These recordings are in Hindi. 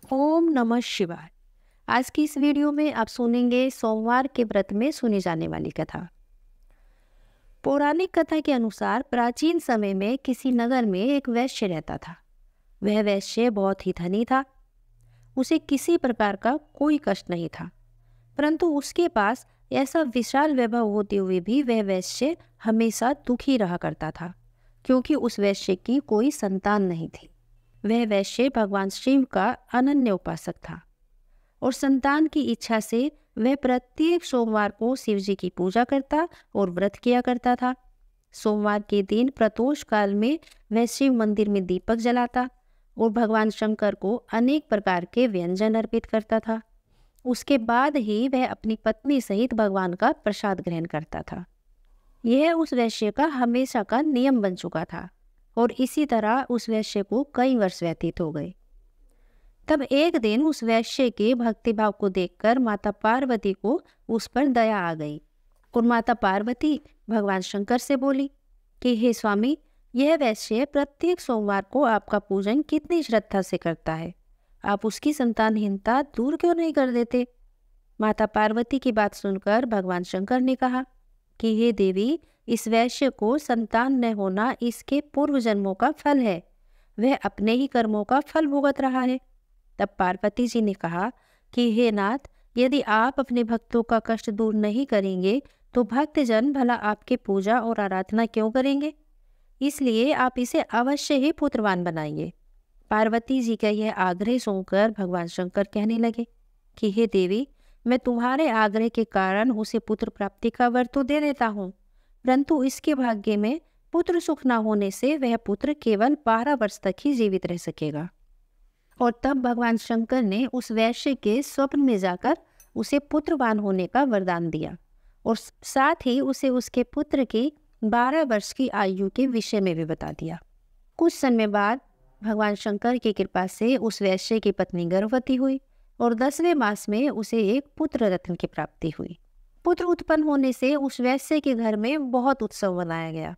ओम नमः शिवाय। आज की इस वीडियो में आप सुनेंगे सोमवार के व्रत में सुनी जाने वाली कथा। पौराणिक कथा के अनुसार प्राचीन समय में किसी नगर में एक वैश्य रहता था। वह वैश्य बहुत ही धनी था। उसे किसी प्रकार का कोई कष्ट नहीं था, परंतु उसके पास ऐसा विशाल वैभव होते हुए भी वह वैश्य हमेशा दुखी रहा करता था, क्योंकि उस वैश्य की कोई संतान नहीं थी। वह वैश्य भगवान शिव का अनन्य उपासक था और संतान की इच्छा से वह प्रत्येक सोमवार को शिव जी की पूजा करता और व्रत किया करता था। सोमवार के दिन प्रदोष काल में वह शिव मंदिर में दीपक जलाता और भगवान शंकर को अनेक प्रकार के व्यंजन अर्पित करता था। उसके बाद ही वह अपनी पत्नी सहित भगवान का प्रसाद ग्रहण करता था। यह उस वैश्य का हमेशा का नियम बन चुका था और इसी तरह उस वैश्य को कई वर्ष व्यतीत हो गए। तब एक दिन उस वैश्य के भक्तिभाव को देखकर माता पार्वती को उस पर दया आ गई और माता पार्वती भगवान शंकर से बोली कि हे स्वामी, यह वैश्य प्रत्येक सोमवार को आपका पूजन कितनी श्रद्धा से करता है, आप उसकी संतानहीनता दूर क्यों नहीं कर देते। माता पार्वती की बात सुनकर भगवान शंकर ने कहा कि हे देवी, इस वैश्य को संतान न होना इसके पूर्व जन्मों का फल है, वह अपने ही कर्मों का फल भुगत रहा है। तब पार्वती जी ने कहा कि हे नाथ, यदि आप अपने भक्तों का कष्ट दूर नहीं करेंगे तो भक्तजन भला आपकी पूजा और आराधना क्यों करेंगे, इसलिए आप इसे अवश्य ही पुत्रवान बनाइए। पार्वती जी का यह आग्रह सुनकर भगवान शंकर कहने लगे कि हे देवी, मैं तुम्हारे आग्रह के कारण उसे पुत्र प्राप्ति का वर तो दे देता हूँ, परंतु इसके भाग्य में पुत्र सुख न होने से वह पुत्र केवल 12 वर्ष तक ही जीवित रह सकेगा। और तब भगवान शंकर ने उस वैश्य के स्वप्न में जाकर उसे पुत्रवान होने का वरदान दिया और साथ ही उसे उसके पुत्र की 12 वर्ष की आयु के विषय में भी बता दिया। कुछ समय बाद भगवान शंकर की कृपा से उस वैश्य की पत्नी गर्भवती हुई और 10वें मास में उसे एक पुत्र रत्न की प्राप्ति हुई। पुत्र उत्पन्न होने से उस वैश्य के घर में बहुत उत्सव मनाया गया,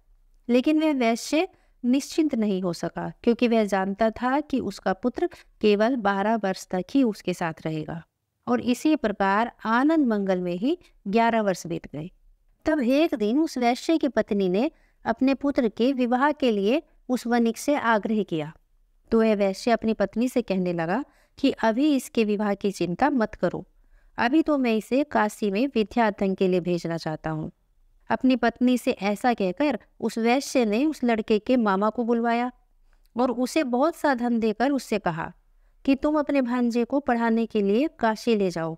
लेकिन वह वैश्य निश्चिंत नहीं हो सका, क्योंकि वह जानता था कि उसका पुत्र केवल 12 वर्ष तक ही उसके साथ रहेगा। और इसी प्रकार आनंद मंगल में ही 11 वर्ष बीत गए। तब एक दिन उस वैश्य की पत्नी ने अपने पुत्र के विवाह के लिए उस वणिक से आग्रह किया, तो वह वैश्य अपनी पत्नी से कहने लगा कि अभी इसके विवाह की चिंता मत करो, अभी तो मैं इसे काशी में विद्या अध्ययन के लिए भेजना चाहता हूँ। अपनी पत्नी से ऐसा कहकर उस वैश्य ने उस लड़के के मामा को बुलवाया और उसे बहुत सा धन देकर उससे कहा कि तुम अपने भांजे को पढ़ाने के लिए काशी ले जाओ,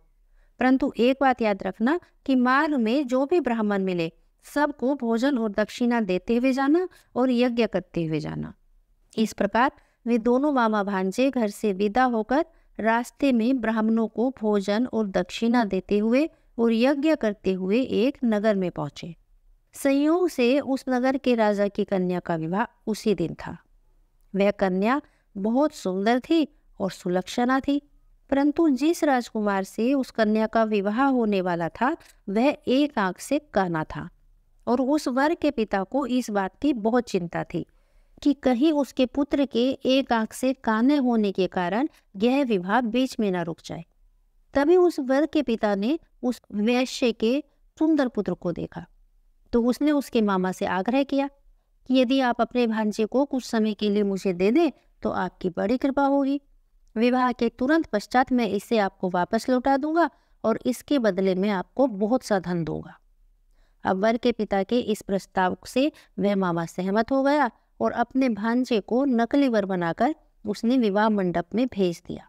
परंतु एक बात याद रखना कि मार्ग में जो भी ब्राह्मण मिले सबको भोजन और दक्षिणा देते हुए जाना और यज्ञ करते हुए जाना। इस प्रकार वे दोनों मामा भांजे घर से विदा होकर रास्ते में ब्राह्मणों को भोजन और दक्षिणा देते हुए और यज्ञ करते हुए एक नगर में पहुंचे। संयोग से उस नगर के राजा की कन्या का विवाह उसी दिन था। वह कन्या बहुत सुंदर थी और सुलक्षणा थी, परंतु जिस राजकुमार से उस कन्या का विवाह होने वाला था वह एक आंख से काना था और उस वर के पिता को इस बात की बहुत चिंता थी कि कहीं उसके पुत्र के एक आंख से काने होने के कारण यह विवाह बीच में न रुक जाए। तभी उस वर के पिता ने उस वैश्य के सुंदर पुत्र को देखा, तो उसने उसके मामा से आग्रह किया कि यदि आप अपने भांजे को कुछ समय के लिए मुझे दे दें तो आपकी बड़ी कृपा होगी। विवाह के तुरंत पश्चात मैं इसे आपको वापस लौटा दूंगा और इसके बदले में आपको बहुत सा धन दूंगा। अब वर के पिता के इस प्रस्ताव से वह मामा सहमत हो गया और अपने भांजे को नकली वर बनाकर उसने विवाह मंडप में भेज दिया।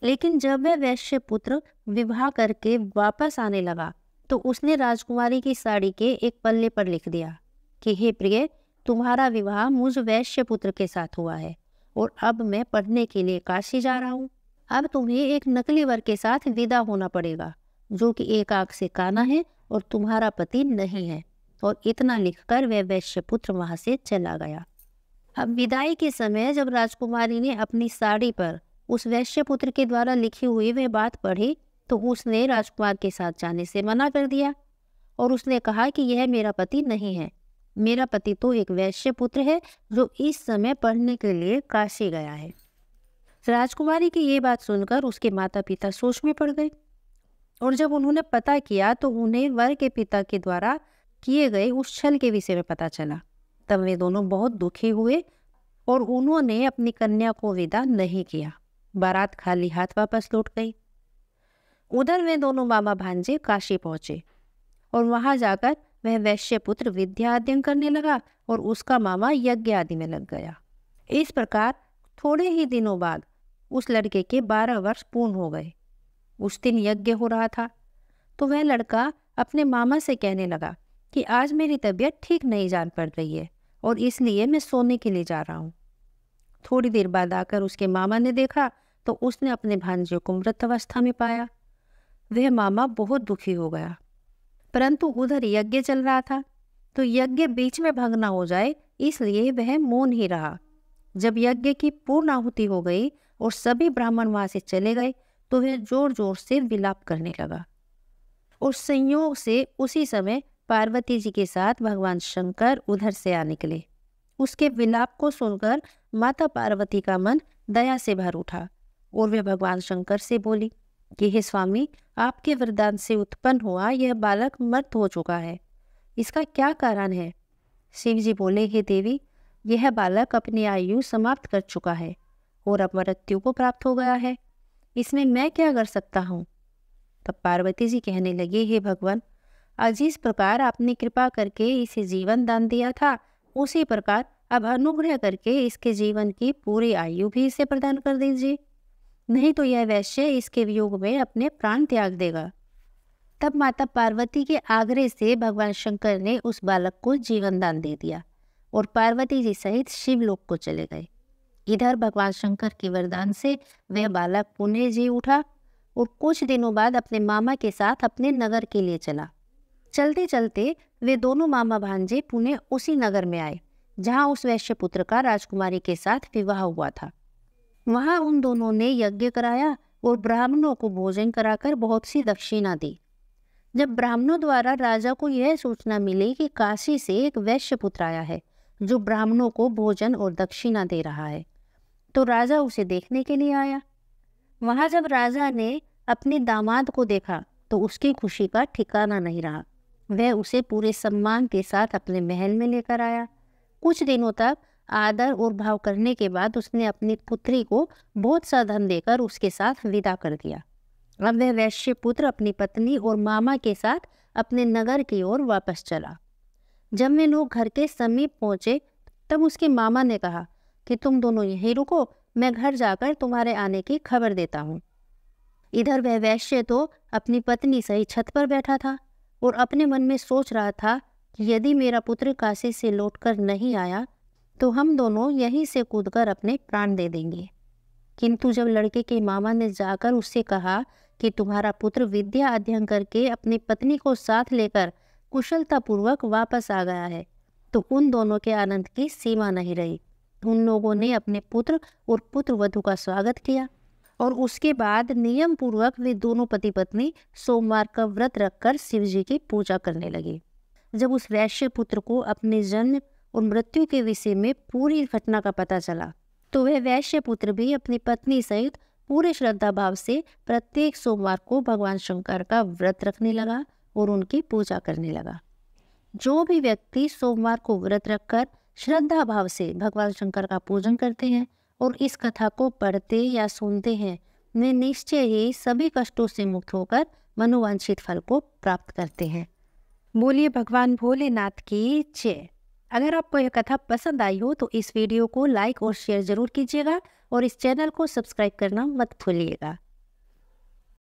लेकिन जब वह वैश्य पुत्र विवाह करके वापस आने लगा तो उसने राजकुमारी की साड़ी के एक पल्ले पर लिख दिया कि हे प्रिय, तुम्हारा विवाह मुझ वैश्य पुत्र के साथ हुआ है और अब मैं पढ़ने के लिए काशी जा रहा हूँ। अब तुम्हें एक नकली वर के साथ विदा होना पड़ेगा जो कि एक आंख से काना है और तुम्हारा पति नहीं है। और इतना लिखकर वह वैश्य पुत्र वहां से चला गया। अब विदाई के समय जब राजकुमारी ने अपनी साड़ी पर उस वैश्य पुत्र के द्वारा लिखी हुई वह बात पढ़ी तो उसने राजकुमार के साथ जाने से मना कर दिया और उसने कहा कि यह मेरा पति नहीं है, मेरा पति तो एक वैश्य पुत्र है जो इस समय पढ़ने के लिए काशी गया है। राजकुमारी की ये बात सुनकर उसके माता पिता सोच में पड़ गए, और जब उन्होंने पता किया तो उन्हें वर के पिता के द्वारा किए गए उस छल के विषय में पता चला। तब वे दोनों बहुत दुखी हुए और उन्होंने अपनी कन्या को विदा नहीं किया। बारात खाली हाथ वापस लौट गई। उधर वे दोनों मामा भांजे काशी पहुंचे और वहां जाकर वह वैश्य पुत्र विद्या अध्ययन करने लगा और उसका मामा यज्ञ आदि में लग गया। इस प्रकार थोड़े ही दिनों बाद उस लड़के के 12 वर्ष पूर्ण हो गए। उस दिन यज्ञ हो रहा था तो वह लड़का अपने मामा से कहने लगा कि आज मेरी तबीयत ठीक नहीं जान पड़ रही है और इसलिए मैं सोने के लिए जा रहा हूँ। थोड़ी देर बाद आकर उसके मामा ने देखा तो उसने अपने भांजे को मृत अवस्था में पाया। वह मामा बहुत दुखी हो गया, परंतु उधर यज्ञ चल रहा था तो यज्ञ बीच में भंग न हो जाए इसलिए वह मौन ही रहा। जब यज्ञ की पूर्ण आहुति हो गई और सभी ब्राह्मण वहां से चले गए तो वह जोर जोर से विलाप करने लगा। और संयोग से उसी समय पार्वती जी के साथ भगवान शंकर उधर से आ निकले। उसके विलाप को सुनकर माता पार्वती का मन दया से भर उठा और वे भगवान शंकर से बोली कि हे स्वामी, आपके वरदान से उत्पन्न हुआ यह बालक मृत हो चुका है, इसका क्या कारण है? शिव जी बोले, हे देवी, यह बालक अपनी आयु समाप्त कर चुका है और अब मृत्यु को प्राप्त हो गया है, इसमें मैं क्या कर सकता हूँ? तब पार्वती जी कहने लगी, हे भगवान, आज जिस प्रकार आपने कृपा करके इसे जीवन दान दिया था उसी प्रकार अब अनुग्रह करके इसके जीवन की पूरी आयु भी इसे प्रदान कर दीजिए, नहीं तो यह वैश्य इसके वियोग में अपने प्राण त्याग देगा। तब माता पार्वती के आग्रह से भगवान शंकर ने उस बालक को जीवन दान दे दिया और पार्वती जी सहित शिवलोक को चले गए। इधर भगवान शंकर के वरदान से वह बालक पुनः जी उठा और कुछ दिनों बाद अपने मामा के साथ अपने नगर के लिए चला। चलते चलते वे दोनों मामा भांजे पुनः उसी नगर में आए जहां उस वैश्य पुत्र का राजकुमारी के साथ विवाह हुआ था। वहां उन दोनों ने यज्ञ कराया और ब्राह्मणों को भोजन कराकर बहुत सी दक्षिणा दी। जब ब्राह्मणों द्वारा राजा को यह सूचना मिली कि काशी से एक वैश्य पुत्र आया है जो ब्राह्मणों को भोजन और दक्षिणा दे रहा है, तो राजा उसे देखने के लिए आया। वहां जब राजा ने अपने दामाद को देखा तो उसकी खुशी का ठिकाना नहीं रहा। वह उसे पूरे सम्मान के साथ अपने महल में लेकर आया। कुछ दिनों तक आदर और भाव करने के बाद उसने अपनी पुत्री को बहुत सा धन देकर उसके साथ विदा कर दिया। अब वह वैश्य पुत्र अपनी पत्नी और मामा के साथ अपने नगर की ओर वापस चला। जब वे लोग घर के समीप पहुंचे तब उसके मामा ने कहा कि तुम दोनों यहीं रुको, मैं घर जाकर तुम्हारे आने की खबर देता हूँ। इधर वह वैश्य तो अपनी पत्नी सहित छत पर बैठा था और अपने मन में सोच रहा था कि यदि मेरा पुत्र काशी से लौटकर नहीं आया तो हम दोनों यहीं से कूदकर अपने प्राण दे देंगे। किंतु जब लड़के के मामा ने जाकर उससे कहा कि तुम्हारा पुत्र विद्या अध्ययन करके अपनी पत्नी को साथ लेकर कुशलतापूर्वक वापस आ गया है, तो उन दोनों के आनंद की सीमा नहीं रही। उन लोगों ने अपने पुत्र और पुत्र वधू का स्वागत किया और उसके बाद नियम पूर्वक वे दोनों पति पत्नी सोमवार का व्रत रखकर शिव जी की पूजा करने लगे। जब उस वैश्य पुत्र को अपने जन्म और मृत्यु के विषय में पूरी घटना का पता चला तो वह वैश्य पुत्र भी अपनी पत्नी सहित पूरे श्रद्धा भाव से प्रत्येक सोमवार को भगवान शंकर का व्रत रखने लगा और उनकी पूजा करने लगा। जो भी व्यक्ति सोमवार को व्रत रखकर श्रद्धा भाव से भगवान शंकर का पूजन करते हैं और इस कथा को पढ़ते या सुनते हैं, वे निश्चय ही सभी कष्टों से मुक्त होकर मनोवांछित फल को प्राप्त करते हैं। बोलिए भगवान भोलेनाथ की जय। अगर आपको यह कथा पसंद आई हो तो इस वीडियो को लाइक और शेयर जरूर कीजिएगा और इस चैनल को सब्सक्राइब करना मत भूलिएगा।